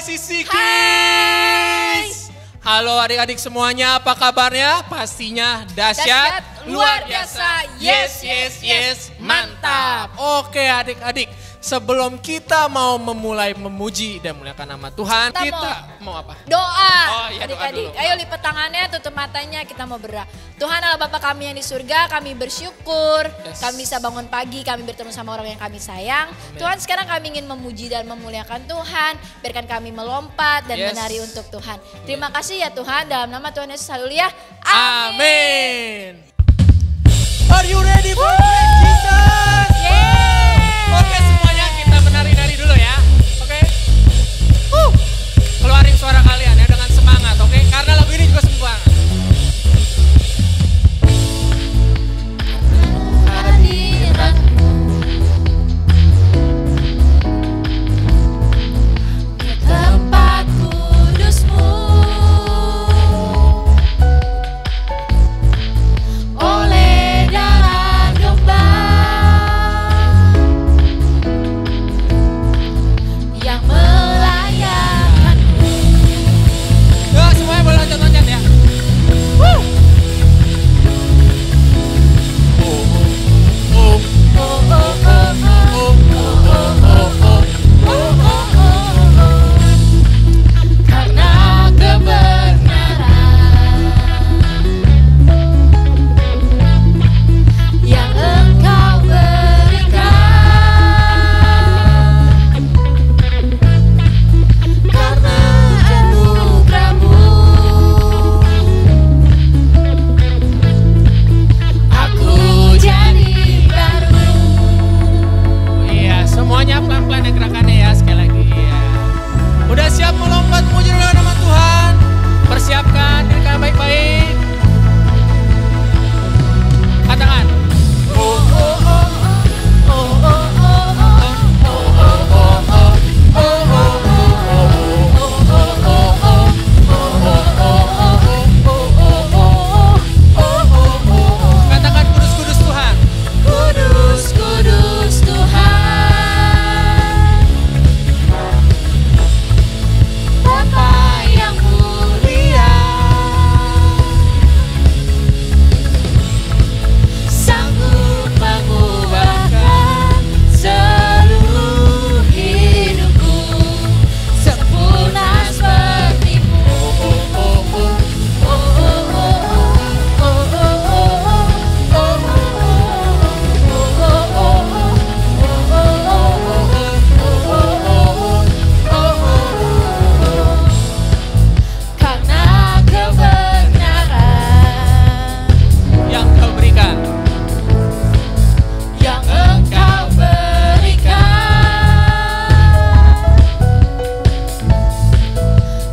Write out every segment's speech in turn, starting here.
Sisi Kids. Halo adik-adik semuanya, apa kabarnya? Pastinya dahsyat, luar biasa, yes, yes, yes, mantap. Oke adik-adik, sebelum kita mau memulai memuji dan memuliakan nama Tuhan, kita mau apa? Doa. Oh iya, doa adik-adik. dulu. Ayo lipat tangannya, tutup matanya, kita mau berdoa. Tuhan adalah Bapa kami yang di surga, kami bersyukur. Yes. Kami bisa bangun pagi, kami bertemu sama orang yang kami sayang. Amen. Tuhan, sekarang kami ingin memuji dan memuliakan Tuhan. Biarkan kami melompat dan Yes. menari untuk Tuhan. Terima kasih ya Tuhan, dalam nama Tuhan Yesus, haleluya. Amin. Are you ready for praise Jesus? Oke semuanya kita menari-nari dulu ya. Oke. Keluarin suara kalian ya dengan semangat, oke? Karena lagu ini juga semua. Tempat kudus-Mu, oleh darah domba yang melayani. Ya semuanya boleh loncat-loncat ya. Karena kebenaran yang Engkau berikan, karena anugerah-Mu, aku jadi baru. Iya, semuanya pelan-pelan ya gerakannya ya sekali lagi. Iya. Udah siap melompat memuji dengan nama Tuhan? Persiapkan diri kalian baik-baik. Katakan. Katakan kudus-kudus Tuhan. Kudus, kudus Tuhan, Bapa yang mulia, sanggup mengubahkan seluruh hidupku, sempurna seperti-Mu. Karena kebenaran Yang kau berikan. yang Engkau berikan,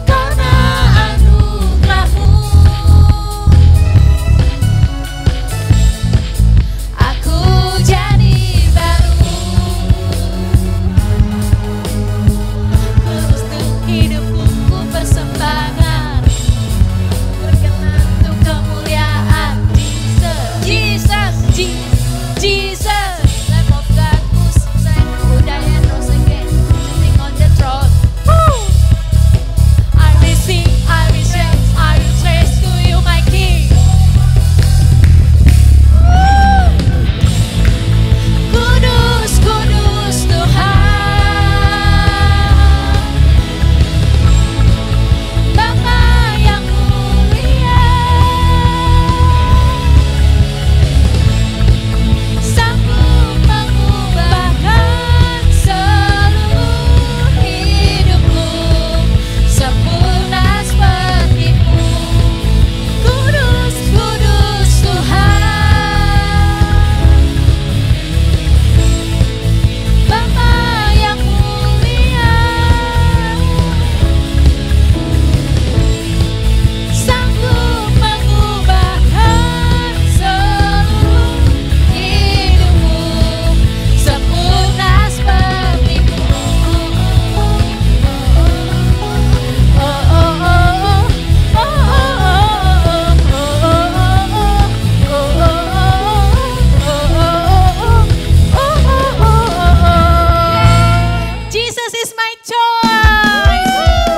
karena anugerah-Mu, aku jadi baru. Kudus untuk hidupku, ku persembahkan, berkenan untuk kemuliaan Jesus, Jesus, Jesus, Lamb of God, who sang, who died and rose again, sitting on the throne. I will sing, I will shout, I will praise to you, my King. Kudus, kudus Tuhan, Bapa yang mulia, sanggup mengubahkan seluruh hidupku, sempurna seperti-Mu. Kudus, kudus Tuhan, Bapa yang mulia, sanggup mengubahkan seluruh hidupku, sempurna seperti-Mu. Jesus is my choice.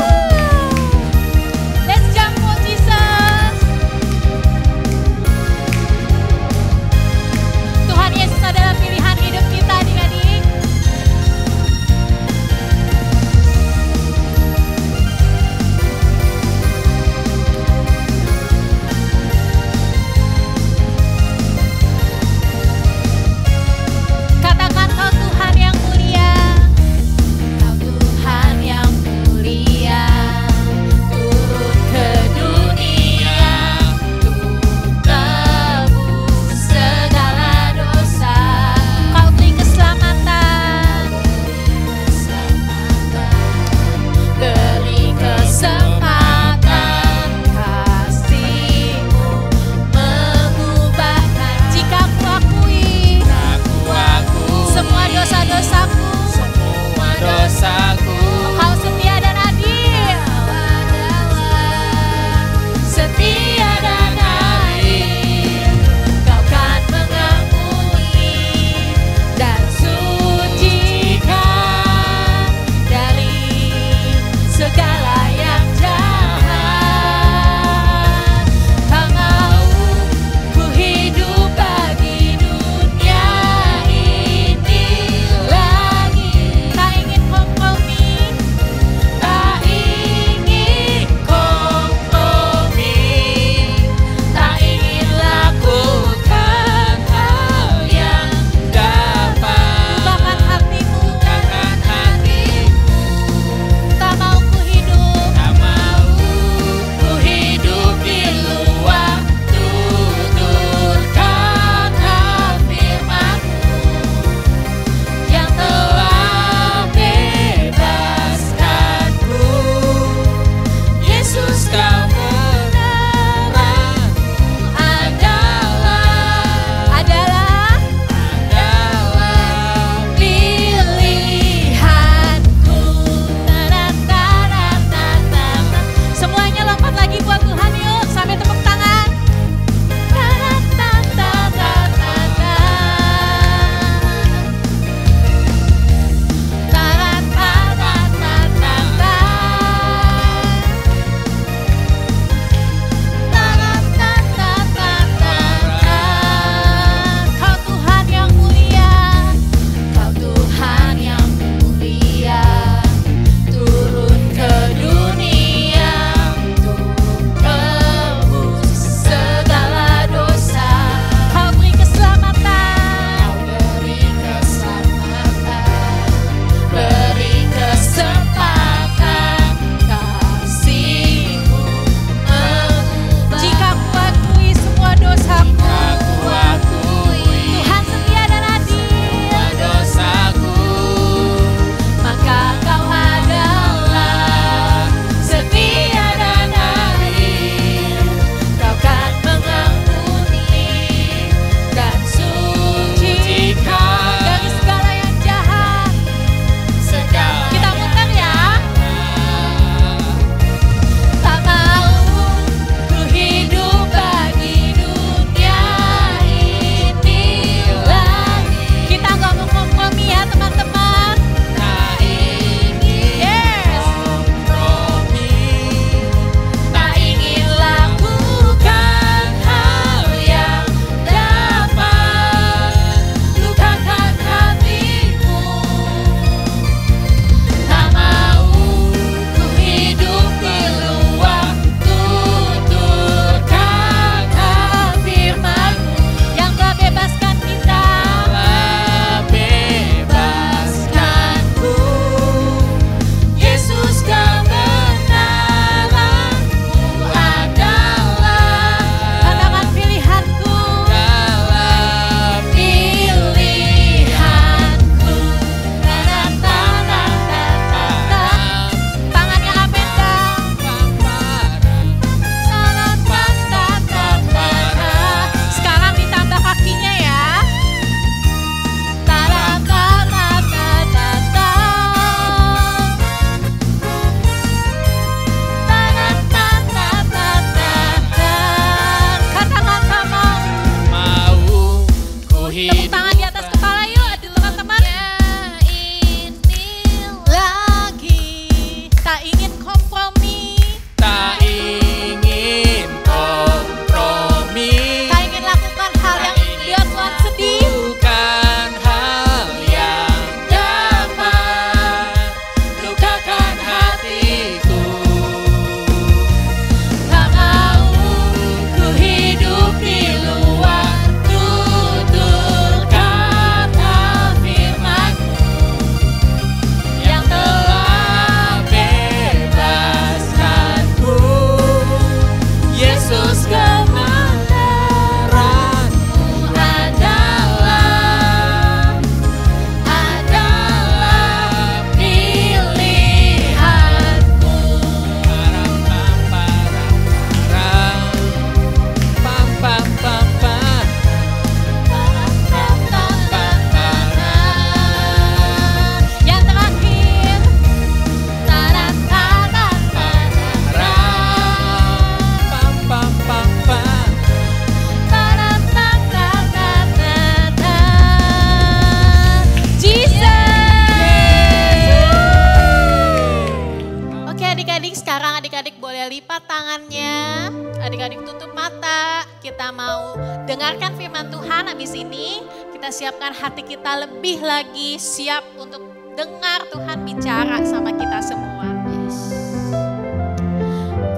Adik-adik sekarang adik-adik boleh lipat tangannya. Adik-adik tutup mata. Kita mau dengarkan firman Tuhan. Habis ini kita siapkan hati kita lebih lagi siap untuk dengar Tuhan bicara sama kita semua.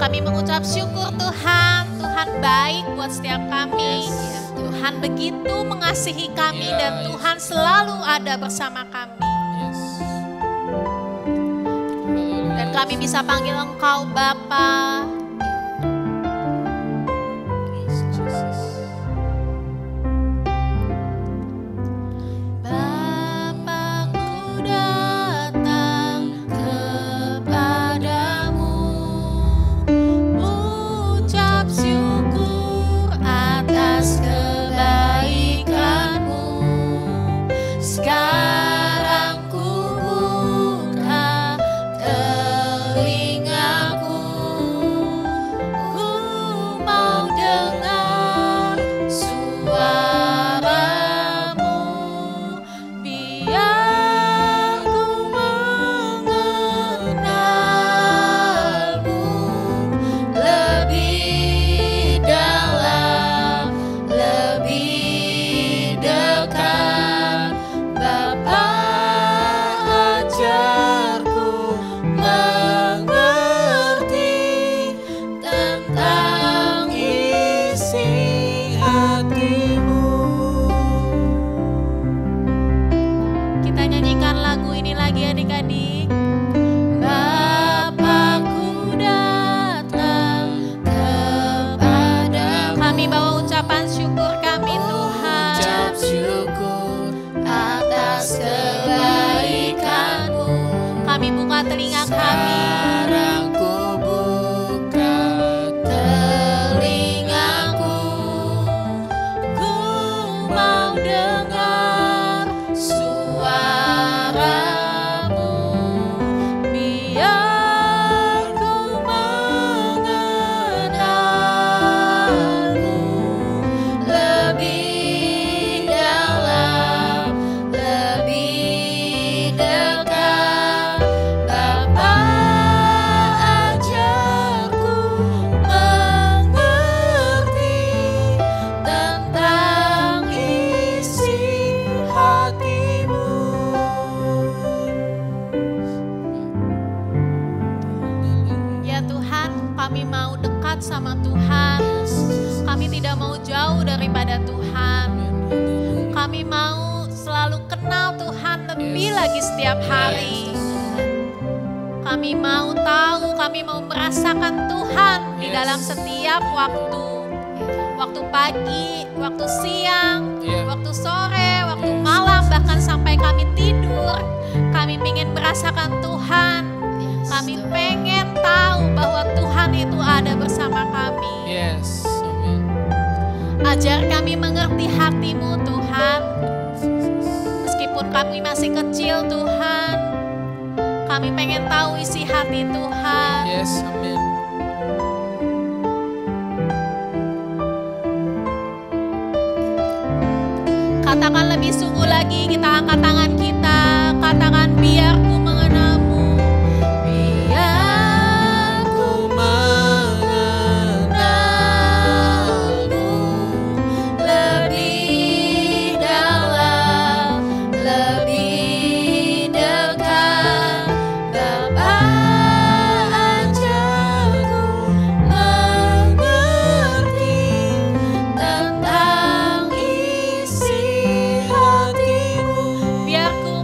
Kami mengucap syukur Tuhan. Tuhan baik buat setiap kami. Tuhan begitu mengasihi kami dan Tuhan selalu ada bersama kami. Dan kami bisa panggil Engkau Bapa. Bapa-Ku datang kepadamu, ucap syukur atas kebaikan-Mu. Sekarang ku buka telingaku, ku mau dengar suara-Mu, biar ku mengenal-Mu lebih dalam, lebih dekat. Bapa, ajarku mengerti tentang isi hati-Mu. Kita nyanyikan lagu ini lagi adik-adik. Bapa-Ku datang kepada kami, bawa ucapan syukur kami Tuhan. Ucap syukur Atas kebaikan-Mu, kami buka telinga kami. sekarang ku buka Telingaku, ku mau dengar suara-Mu, biar ku mengenal-Mu lebih dalam, lebih dekat. Bapa, ajarku mengerti tentang isi hati-Mu. Ya Tuhan, kami mau dekat sama Tuhan. Kami tidak mau jauh daripada Tuhan. Kami mau selalu kenal Tuhan lebih lagi setiap hari. Kami mau tahu, kami mau merasakan Tuhan di dalam setiap waktu. Waktu pagi, waktu siang, waktu sore, waktu malam, bahkan sampai kami tidur. Kami ingin merasakan Tuhan. Kami pengen tahu bahwa Tuhan itu ada bersama kami. Yes, amin. Ajar kami mengerti hati-Mu Tuhan. Meskipun kami masih kecil Tuhan, kami pengen tahu isi hati Tuhan. Yes, amin. Katakan lebih sungguh lagi, kita angkat tangan kita. Katakan biar ku mengenal-Mu, biar ku mengenal-Mu lebih dalam, lebih dekat. Bapa, ajarku mengerti tentang isi hati-Mu, biar ku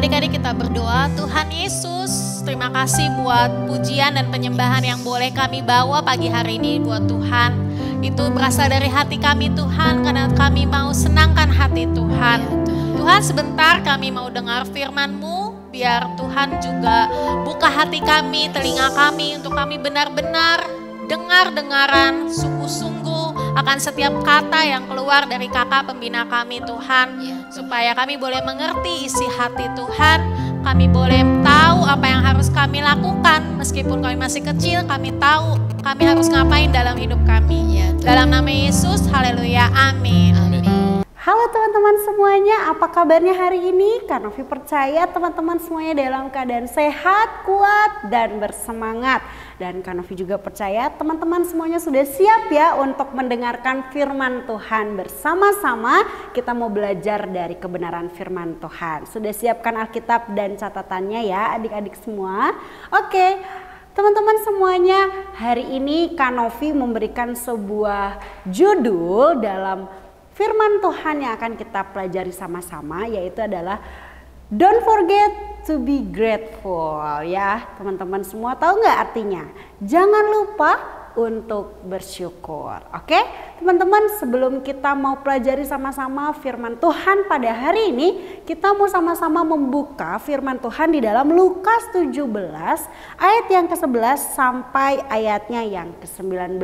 adik-adik kita berdoa. Tuhan Yesus, terima kasih buat pujian dan penyembahan yang boleh kami bawa pagi hari ini buat Tuhan. Itu berasal dari hati kami Tuhan, karena kami mau senangkan hati Tuhan. Tuhan, sebentar kami mau dengar firman-Mu, biar Tuhan juga buka hati kami, telinga kami, untuk kami benar-benar dengar-dengaran sungguh-sungguh akan setiap kata yang keluar dari kakak pembina kami Tuhan. Supaya kami boleh mengerti isi hati Tuhan, kami boleh tahu apa yang harus kami lakukan. Meskipun kami masih kecil, kami tahu kami harus ngapain dalam hidup kami. Dalam nama Yesus, haleluya, amin. Halo teman-teman semuanya, apa kabarnya hari ini? Kak Novi percaya teman-teman semuanya dalam keadaan sehat, kuat, dan bersemangat. Dan Kak Novi juga percaya teman-teman semuanya sudah siap ya untuk mendengarkan firman Tuhan bersama-sama. Kita mau belajar dari kebenaran firman Tuhan. Sudah siapkan Alkitab dan catatannya ya adik-adik semua? Oke. Teman-teman semuanya, hari ini Kak Novi memberikan sebuah judul dalam firman Tuhan yang akan kita pelajari sama-sama, yaitu adalah Don't forget to be grateful ya. Teman-teman semua tahu nggak artinya? Jangan lupa untuk bersyukur. Oke teman-teman, sebelum kita mau pelajari sama-sama firman Tuhan pada hari ini, kita mau sama-sama membuka firman Tuhan di dalam Lukas 17 ayat yang ke-11 sampai ayatnya yang ke-19.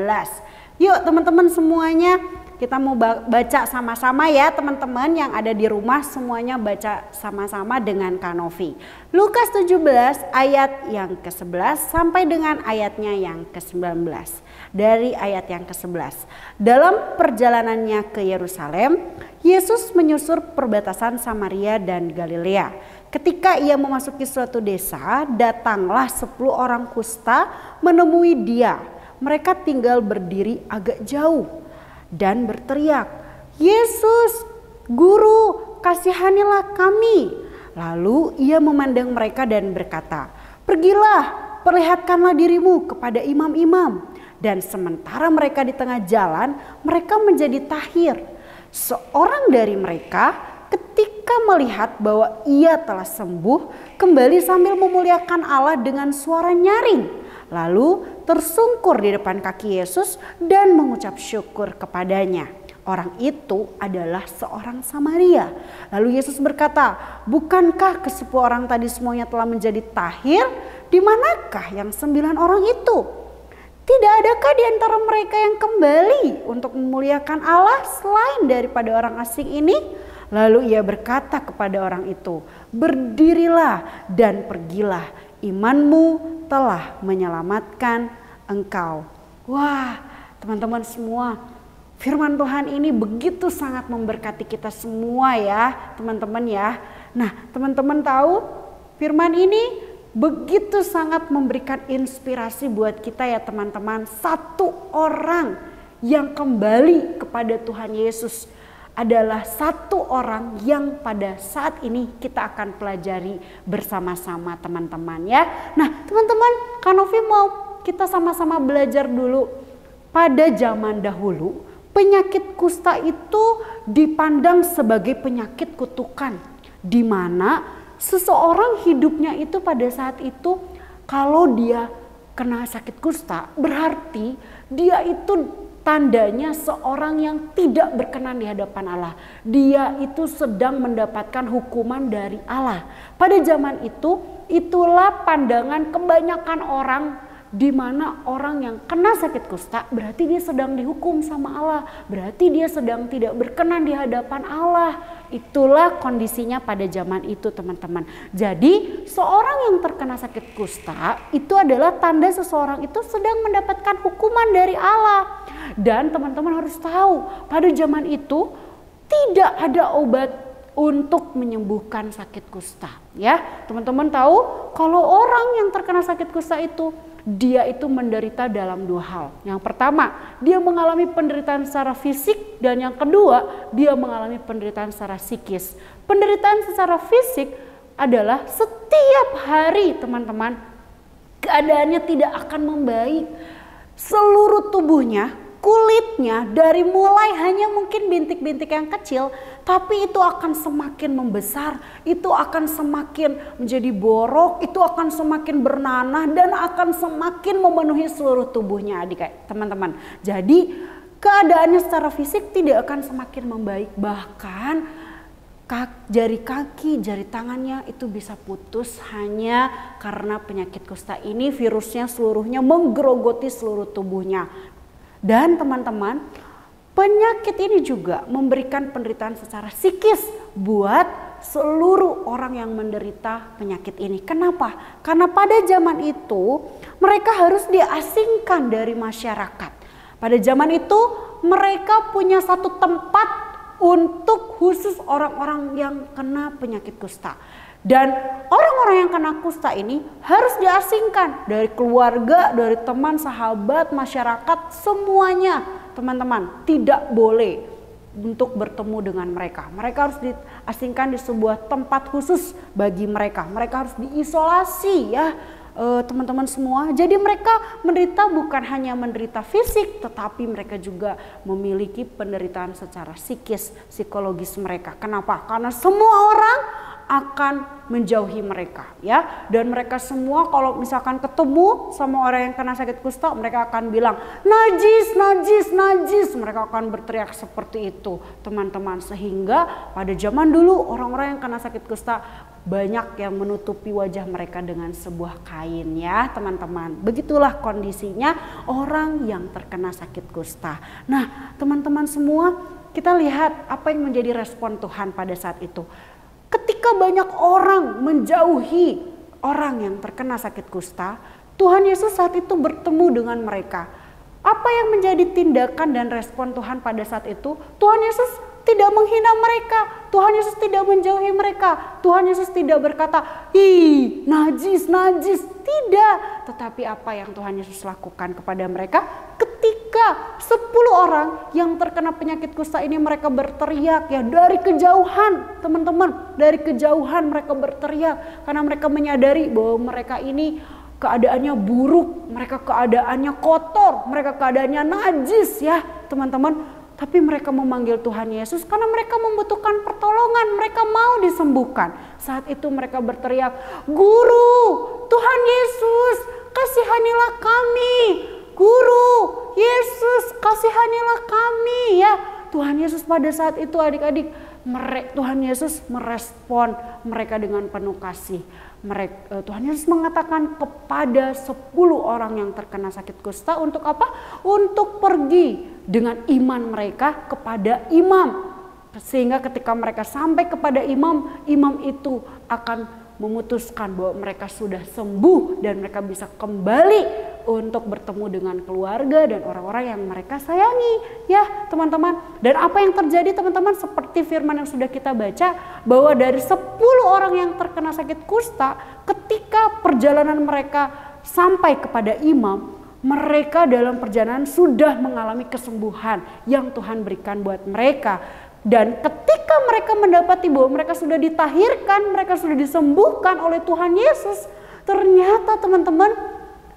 Yuk teman-teman semuanya, kita mau baca sama-sama ya teman-teman yang ada di rumah, semuanya baca sama-sama dengan Kak Novi. Lukas 17 ayat yang ke-11 sampai dengan ayatnya yang ke-19. Dari ayat yang ke-11. Dalam perjalanannya ke Yerusalem, Yesus menyusur perbatasan Samaria dan Galilea. Ketika ia memasuki suatu desa, datanglah 10 orang kusta menemui dia. Mereka tinggal berdiri agak jauh dan berteriak, "Yesus, Guru, kasihanilah kami." Lalu ia memandang mereka dan berkata, "Pergilah, perlihatkanlah dirimu kepada imam-imam." Dan sementara mereka di tengah jalan, mereka menjadi tahir. Seorang dari mereka ketika melihat bahwa ia telah sembuh, kembali sambil memuliakan Allah dengan suara nyaring. Lalu tersungkur di depan kaki Yesus dan mengucap syukur kepadanya. Orang itu adalah seorang Samaria. Lalu Yesus berkata, "Bukankah ke-10 orang tadi semuanya telah menjadi tahir? Di manakah yang 9 orang itu? Tidak adakah di antara mereka yang kembali untuk memuliakan Allah selain daripada orang asing ini?" Lalu ia berkata kepada orang itu, "Berdirilah dan pergilah, imanmu telah menyelamatkan engkau." Wah teman-teman semua, firman Tuhan ini begitu sangat memberkati kita semua ya teman-teman ya. Nah teman-teman tahu firman ini begitu sangat memberikan inspirasi buat kita ya teman-teman. Satu orang yang kembali kepada Tuhan Yesus adalah satu orang yang pada saat ini kita akan pelajari bersama-sama teman-teman ya. Nah teman-teman, Kak Novi mau kita sama-sama belajar dulu. Pada zaman dahulu penyakit kusta itu dipandang sebagai penyakit kutukan, di mana seseorang hidupnya itu pada saat itu kalau dia kena sakit kusta berarti dia itu tandanya seorang yang tidak berkenan di hadapan Allah. Dia itu sedang mendapatkan hukuman dari Allah. Pada zaman itu, itulah pandangan kebanyakan orang, di mana orang yang kena sakit kusta berarti dia sedang dihukum sama Allah. Berarti dia sedang tidak berkenan di hadapan Allah. Itulah kondisinya pada zaman itu teman-teman. Jadi seorang yang terkena sakit kusta itu adalah tanda seseorang itu sedang mendapatkan hukuman dari Allah. Dan teman-teman harus tahu pada zaman itu tidak ada obat untuk menyembuhkan sakit kusta ya. Teman-teman tahu kalau orang yang terkena sakit kusta itu dia itu menderita dalam 2 hal. Yang pertama, dia mengalami penderitaan secara fisik, dan yang kedua, dia mengalami penderitaan secara psikis. Penderitaan secara fisik adalah setiap hari teman-teman keadaannya tidak akan membaik. Seluruh tubuhnya, kulitnya dari mulai hanya mungkin bintik-bintik yang kecil, tapi itu akan semakin membesar, itu akan semakin menjadi borok, itu akan semakin bernanah dan akan semakin memenuhi seluruh tubuhnya adik teman-teman. Jadi keadaannya secara fisik tidak akan semakin membaik, bahkan jari kaki, jari tangannya itu bisa putus hanya karena penyakit kusta ini virusnya seluruhnya menggerogoti seluruh tubuhnya. Dan teman-teman, penyakit ini juga memberikan penderitaan secara psikis buat seluruh orang yang menderita penyakit ini. Kenapa? Karena pada zaman itu mereka harus diasingkan dari masyarakat. Pada zaman itu mereka punya satu tempat untuk khusus orang-orang yang kena penyakit kusta. Dan orang-orang yang kena kusta ini harus diasingkan dari keluarga, dari teman, sahabat, masyarakat, semuanya teman-teman tidak boleh untuk bertemu dengan mereka. Mereka harus diasingkan di sebuah tempat khusus bagi mereka. Mereka harus diisolasi ya teman-teman semua. Jadi mereka menderita bukan hanya menderita fisik, tetapi mereka juga memiliki penderitaan secara psikis, psikologis mereka. Kenapa? Karena semua orang akan menjauhi mereka ya, dan mereka semua kalau misalkan ketemu sama orang yang kena sakit kusta, mereka akan bilang najis, najis, najis. Mereka akan berteriak seperti itu teman-teman, sehingga pada zaman dulu orang-orang yang kena sakit kusta banyak yang menutupi wajah mereka dengan sebuah kain ya teman-teman. Begitulah kondisinya orang yang terkena sakit kusta. Nah teman-teman semua, kita lihat apa yang menjadi respon Tuhan pada saat itu. Ketika banyak orang menjauhi orang yang terkena sakit kusta, Tuhan Yesus saat itu bertemu dengan mereka. Apa yang menjadi tindakan dan respon Tuhan pada saat itu? Tuhan Yesus tidak menghina mereka, Tuhan Yesus tidak menjauhi mereka, Tuhan Yesus tidak berkata, ih najis, najis, tidak. Tetapi apa yang Tuhan Yesus lakukan kepada mereka? Ketika 10 orang yang terkena penyakit kusta ini mereka berteriak ya dari kejauhan teman-teman, dari kejauhan mereka berteriak karena mereka menyadari bahwa mereka ini keadaannya buruk, mereka keadaannya kotor, mereka keadaannya najis ya teman-teman. Tapi mereka memanggil Tuhan Yesus karena mereka membutuhkan pertolongan, mereka mau disembuhkan. Saat itu mereka berteriak, Guru, Tuhan Yesus, kasihanilah kami. Guru, Yesus, kasihanilah kami ya. Tuhan Yesus pada saat itu adik-adik, Tuhan Yesus merespon mereka dengan penuh kasih. Tuhan Yesus mengatakan kepada 10 orang yang terkena sakit kusta untuk apa? Untuk pergi dengan iman mereka kepada imam. Sehingga ketika mereka sampai kepada imam, imam itu akan memutuskan bahwa mereka sudah sembuh dan mereka bisa kembali untuk bertemu dengan keluarga dan orang-orang yang mereka sayangi ya teman-teman. Dan apa yang terjadi teman-teman, seperti firman yang sudah kita baca, bahwa dari 10 orang yang terkena sakit kusta, ketika perjalanan mereka sampai kepada imam, mereka dalam perjalanan sudah mengalami kesembuhan yang Tuhan berikan buat mereka. Dan ketika mereka mendapati bahwa mereka sudah ditahirkan, mereka sudah disembuhkan oleh Tuhan Yesus, ternyata teman-teman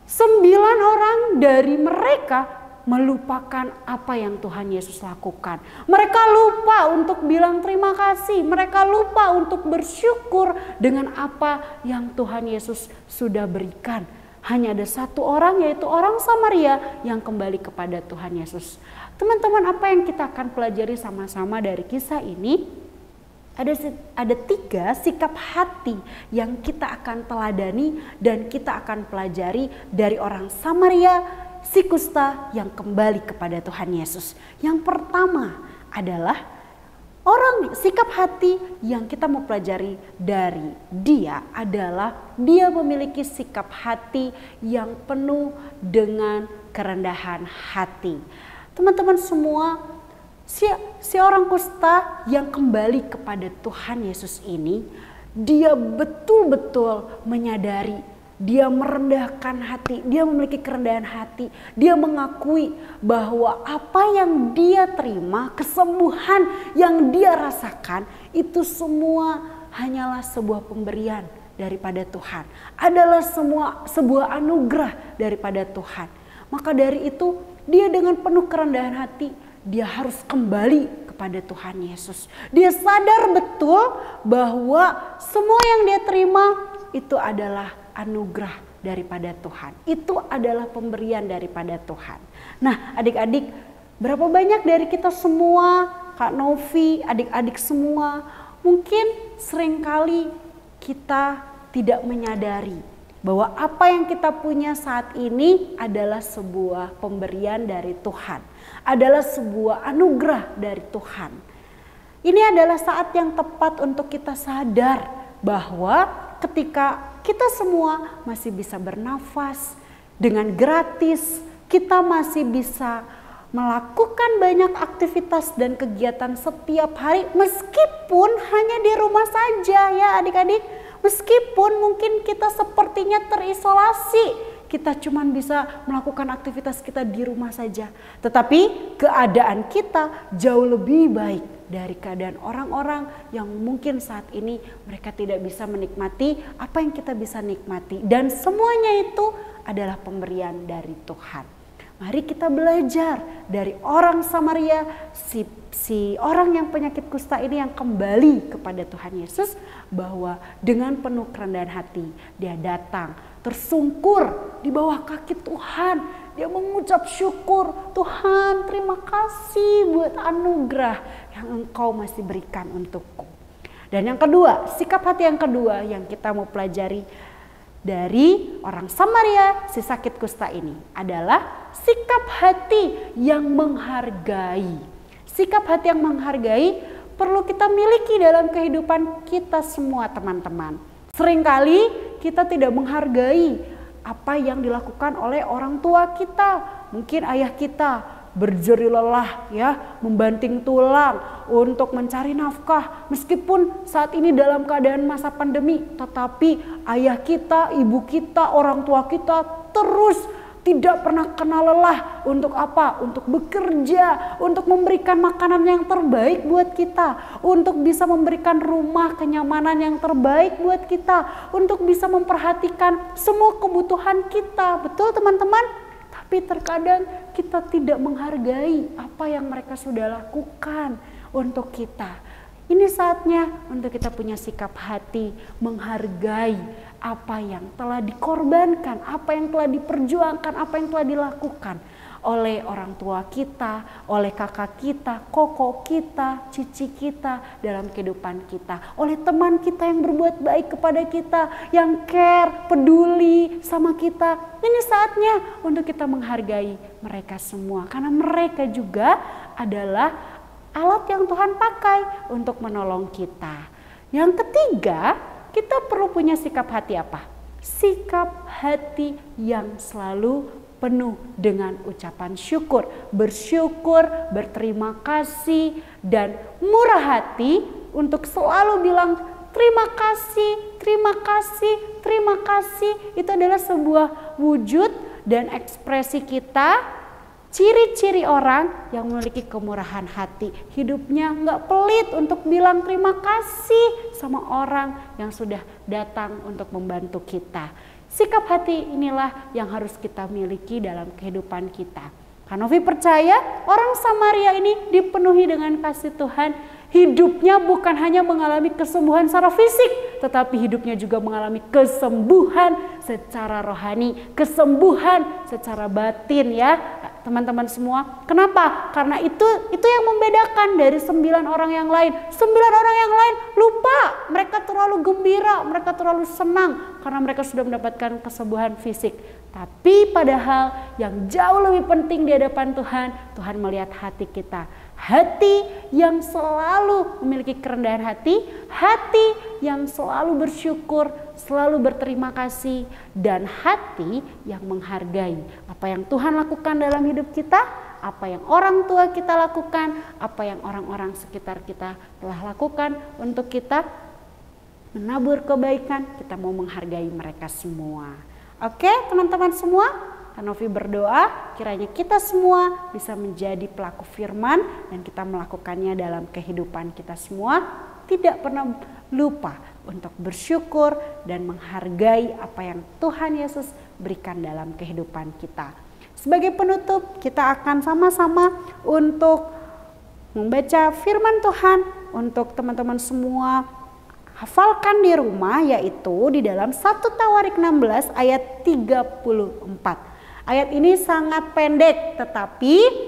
9 orang dari mereka melupakan apa yang Tuhan Yesus lakukan. Mereka lupa untuk bilang terima kasih, mereka lupa untuk bersyukur dengan apa yang Tuhan Yesus sudah berikan. Hanya ada 1 orang, yaitu orang Samaria yang kembali kepada Tuhan Yesus. Teman-teman, apa yang kita akan pelajari sama-sama dari kisah ini? Ada 3 sikap hati yang kita akan teladani dan kita akan pelajari dari orang Samaria si kusta yang kembali kepada Tuhan Yesus. Yang pertama adalah sikap hati yang kita mau pelajari dari dia adalah dia memiliki sikap hati yang penuh dengan kerendahan hati. Teman-teman semua, si orang kusta yang kembali kepada Tuhan Yesus ini, dia betul-betul menyadari, dia merendahkan hati, dia memiliki kerendahan hati. Dia mengakui bahwa apa yang dia terima, kesembuhan yang dia rasakan, itu semua hanyalah sebuah pemberian daripada Tuhan. Adalah sebuah anugerah daripada Tuhan. Maka dari itu dia dengan penuh kerendahan hati, dia harus kembali kepada Tuhan Yesus. Dia sadar betul bahwa semua yang dia terima itu adalah anugerah daripada Tuhan. Itu adalah pemberian daripada Tuhan. Nah, adik-adik, berapa banyak dari kita semua, Kak Novi, adik-adik semua, mungkin seringkali kita tidak menyadari bahwa apa yang kita punya saat ini adalah sebuah pemberian dari Tuhan, adalah sebuah anugerah dari Tuhan. Ini adalah saat yang tepat untuk kita sadar bahwa ketika kita semua masih bisa bernafas dengan gratis, kita masih bisa melakukan banyak aktivitas dan kegiatan setiap hari meskipun hanya di rumah saja ya adik-adik. Meskipun mungkin kita sepertinya terisolasi, kita cuma bisa melakukan aktivitas kita di rumah saja. Tetapi keadaan kita jauh lebih baik dari keadaan orang-orang yang mungkin saat ini mereka tidak bisa menikmati apa yang kita bisa nikmati. Dan semuanya itu adalah pemberian dari Tuhan. Mari kita belajar dari orang Samaria, si orang yang penyakit kusta ini yang kembali kepada Tuhan Yesus, bahwa dengan penuh kerendahan hati dia datang tersungkur di bawah kaki Tuhan. Dia mengucap syukur, Tuhan terima kasih buat anugerah yang Engkau masih berikan untukku. Dan yang kedua, sikap hati yang kedua yang kita mau pelajari dari orang Samaria si sakit kusta ini adalah sikap hati yang menghargai. Sikap hati yang menghargai perlu kita miliki dalam kehidupan kita semua teman-teman. Seringkali kita tidak menghargai apa yang dilakukan oleh orang tua kita. Mungkin ayah kita berjerih lelah ya, membanting tulang untuk mencari nafkah. Meskipun saat ini dalam keadaan masa pandemi, tetapi ayah kita, ibu kita, orang tua kita terus tidak pernah kenal lelah. Untuk apa? Untuk bekerja, untuk memberikan makanan yang terbaik buat kita, untuk bisa memberikan rumah kenyamanan yang terbaik buat kita, untuk bisa memperhatikan semua kebutuhan kita. Betul teman-teman? Tapi terkadang kita tidak menghargai apa yang mereka sudah lakukan untuk kita. Ini saatnya untuk kita punya sikap hati menghargai apa yang telah dikorbankan, apa yang telah diperjuangkan, apa yang telah dilakukan oleh orang tua kita, oleh kakak kita, koko kita, cici kita dalam kehidupan kita, oleh teman kita yang berbuat baik kepada kita, yang care, peduli sama kita. Ini saatnya untuk kita menghargai mereka semua, karena mereka juga adalah alat yang Tuhan pakai untuk menolong kita. Yang ketiga, kita perlu punya sikap hati apa? Sikap hati yang selalu penuh dengan ucapan syukur, bersyukur, berterima kasih, dan murah hati untuk selalu bilang terima kasih, terima kasih, terima kasih. Itu adalah sebuah wujud dan ekspresi kita, ciri-ciri orang yang memiliki kemurahan hati. Hidupnya nggak pelit untuk bilang terima kasih sama orang yang sudah datang untuk membantu kita. Sikap hati inilah yang harus kita miliki dalam kehidupan kita. Kak Novi percaya orang Samaria ini dipenuhi dengan kasih Tuhan. Hidupnya bukan hanya mengalami kesembuhan secara fisik, tetapi hidupnya juga mengalami kesembuhan secara rohani, kesembuhan secara batin ya teman-teman semua. Kenapa? Karena itu yang membedakan dari 9 orang yang lain. 9 orang yang lain lupa, mereka terlalu gembira, mereka terlalu senang karena mereka sudah mendapatkan kesembuhan fisik. Tapi padahal yang jauh lebih penting di hadapan Tuhan, Tuhan melihat hati kita. Hati yang selalu memiliki kerendahan hati, hati yang selalu bersyukur, selalu berterima kasih, dan hati yang menghargai apa yang Tuhan lakukan dalam hidup kita, apa yang orang tua kita lakukan, apa yang orang-orang sekitar kita telah lakukan untuk kita menabur kebaikan. Kita mau menghargai mereka semua. Oke teman-teman semua, Kak Novi berdoa kiranya kita semua bisa menjadi pelaku firman dan kita melakukannya dalam kehidupan kita semua. Tidak pernah lupa untuk bersyukur dan menghargai apa yang Tuhan Yesus berikan dalam kehidupan kita. Sebagai penutup, kita akan sama-sama untuk membaca firman Tuhan untuk teman-teman semua hafalkan di rumah, yaitu di dalam 1 Tawarik 16 ayat 34. Ayat ini sangat pendek, tetapi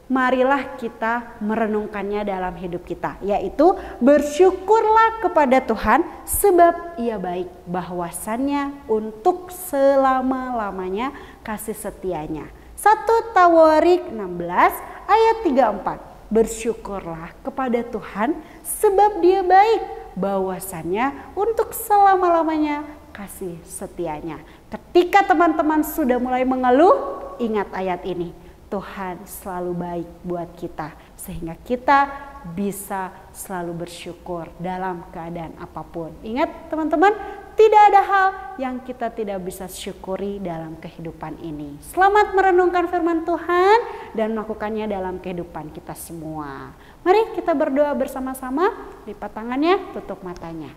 marilah kita merenungkannya dalam hidup kita, yaitu bersyukurlah kepada Tuhan sebab Ia baik, bahwasannya untuk selama-lamanya kasih setianya. 1 Tawarik 16 ayat 34. Bersyukurlah kepada Tuhan sebab Dia baik, bahwasannya untuk selama-lamanya kasih setianya. Ketika teman-teman sudah mulai mengeluh, ingat ayat ini. Tuhan selalu baik buat kita, sehingga kita bisa selalu bersyukur dalam keadaan apapun. Ingat teman-teman, tidak ada hal yang kita tidak bisa syukuri dalam kehidupan ini. Selamat merenungkan firman Tuhan dan melakukannya dalam kehidupan kita semua. Mari kita berdoa bersama-sama, lipat tangannya, tutup matanya.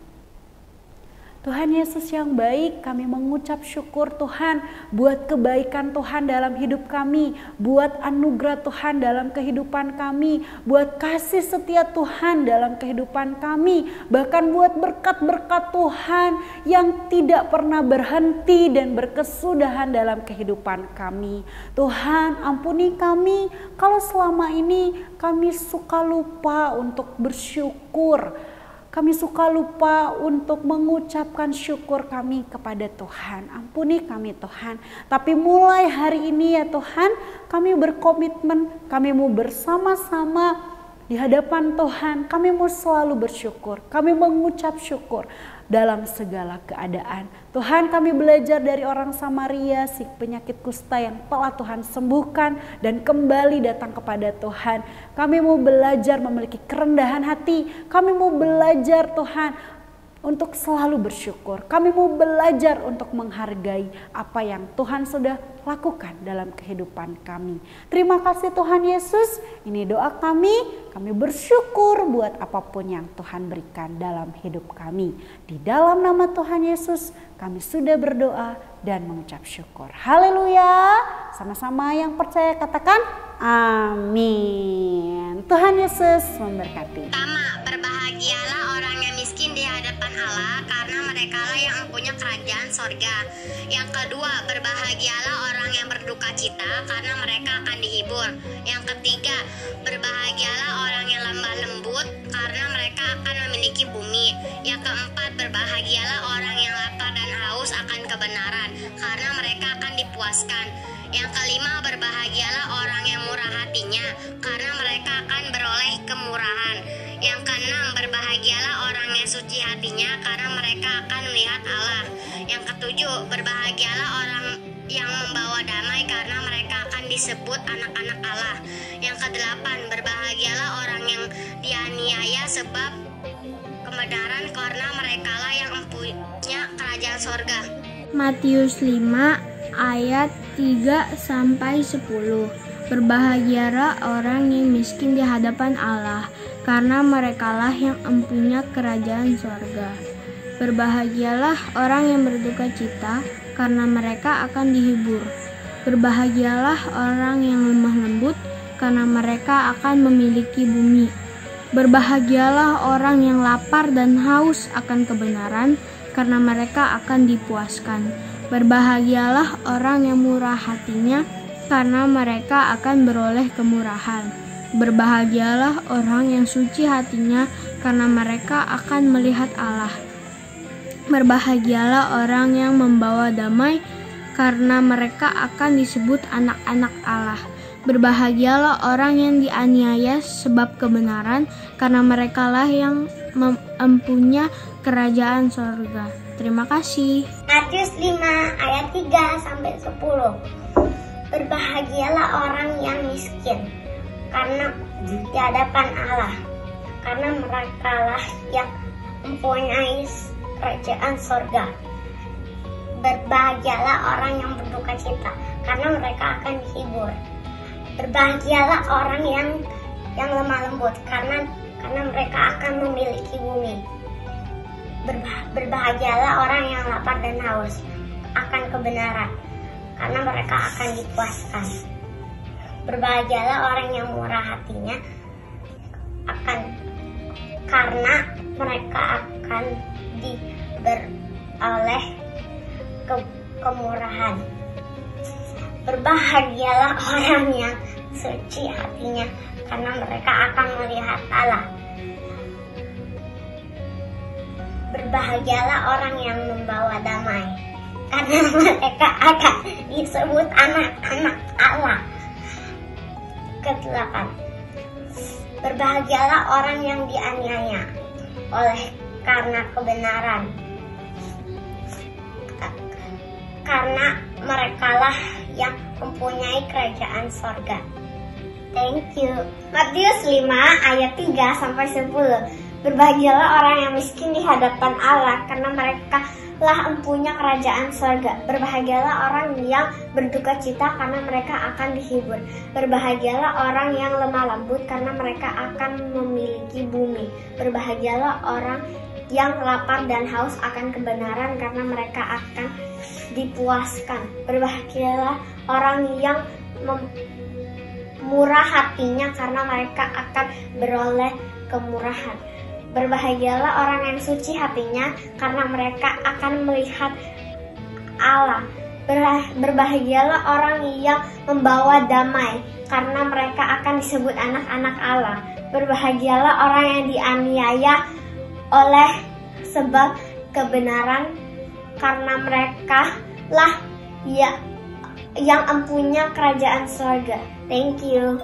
Tuhan Yesus yang baik, kami mengucap syukur Tuhan buat kebaikan Tuhan dalam hidup kami, buat anugerah Tuhan dalam kehidupan kami, buat kasih setia Tuhan dalam kehidupan kami, bahkan buat berkat-berkat Tuhan yang tidak pernah berhenti dan berkesudahan dalam kehidupan kami. Tuhan, ampuni kami kalau selama ini kami suka lupa untuk bersyukur. Kami suka lupa untuk mengucapkan syukur kami kepada Tuhan. Ampuni kami Tuhan. Tapi mulai hari ini ya Tuhan, kami berkomitmen, kami mau bersama-sama di hadapan Tuhan. Kami mau selalu bersyukur. Kami mengucap syukur dalam segala keadaan. Tuhan, kami belajar dari orang Samaria, si penyakit kusta yang telah Tuhan sembuhkan dan kembali datang kepada Tuhan. Kami mau belajar memiliki kerendahan hati. Kami mau belajar Tuhan untuk selalu bersyukur. Kami mau belajar untuk menghargai apa yang Tuhan sudah lakukan dalam kehidupan kami. Terima kasih Tuhan Yesus. Ini doa kami. Kami bersyukur buat apapun yang Tuhan berikan dalam hidup kami. Di dalam nama Tuhan Yesus kami sudah berdoa dan mengucap syukur. Haleluya. Sama-sama yang percaya katakan amin. Tuhan Yesus memberkati. Pertama, berbahagialah orang yang miskin di hadapan Allah, karena merekalah yang mempunyai kerajaan sorga. Yang kedua, berbahagialah orang yang berduka cita, karena mereka akan dihibur. Yang ketiga, berbahagialah orang yang lemah lembut, karena mereka akan memiliki bumi. Yang keempat, berbahagialah orang yang lapar dan haus akan kebenaran, karena mereka akan dipuaskan. Yang kelima, berbahagialah orang yang murah hatinya, karena mereka akan beroleh kemurahan. Yang keenam, berbahagialah orang yang suci hatinya, karena mereka akan melihat Allah. Yang ketujuh, berbahagialah orang yang membawa damai, karena mereka akan disebut anak-anak Allah. Yang kedelapan, berbahagialah orang yang dianiaya sebab kebenaran, karena merekalah yang mempunyai kerajaan sorga. Matius 5 ayat 3-10. Berbahagialah orang yang miskin di hadapan Allah, karena merekalah yang mempunyai kerajaan sorga. Berbahagialah orang yang berduka cita, karena mereka akan dihibur. Berbahagialah orang yang lemah lembut, karena mereka akan memiliki bumi. Berbahagialah orang yang lapar dan haus akan kebenaran, karena mereka akan dipuaskan. Berbahagialah orang yang murah hatinya, karena mereka akan beroleh kemurahan. Berbahagialah orang yang suci hatinya, karena mereka akan melihat Allah. Berbahagialah orang yang membawa damai, karena mereka akan disebut anak-anak Allah. Berbahagialah orang yang dianiaya sebab kebenaran, karena merekalah yang mempunyai kerajaan sorga. Terima kasih. Matius 5 ayat 3-10. Berbahagialah orang yang miskin, karena di hadapan Allah, karena merekalah yang mempunyai kerajaan sorga. Berbahagialah orang yang berduka cita, karena mereka akan dihibur. Berbahagialah orang yang lemah lembut, karena mereka akan memiliki bumi. Berbahagialah orang yang lapar dan haus akan kebenaran. karena mereka akan dipuaskan. Berbahagialah orang yang murah hatinya, karena mereka akan diberoleh kemurahan. Berbahagialah orang yang suci hatinya, karena mereka akan melihat Allah. Berbahagialah orang yang membawa damai, karena mereka akan disebut anak-anak Allah. Ke-8. Berbahagialah orang yang dianiaya oleh karena kebenaran, karena merekalah yang mempunyai kerajaan sorga. Thank you. Matius 5 ayat 3-10. Berbahagialah orang yang miskin di hadapan Allah, karena mereka lah empunya kerajaan sorga. Berbahagialah orang yang berduka cita, karena mereka akan dihibur. Berbahagialah orang yang lemah lembut, karena mereka akan memiliki bumi. Berbahagialah orang yang lapar dan haus akan kebenaran, karena mereka akan dipuaskan. Berbahagialah orang yang murah hatinya, karena mereka akan beroleh kemurahan. Berbahagialah orang yang suci hatinya, karena mereka akan melihat Allah. Berbahagialah orang yang membawa damai, karena mereka akan disebut anak-anak Allah. Berbahagialah orang yang dianiaya oleh sebab kebenaran, karena mereka lah yang empunya kerajaan surga. Thank you.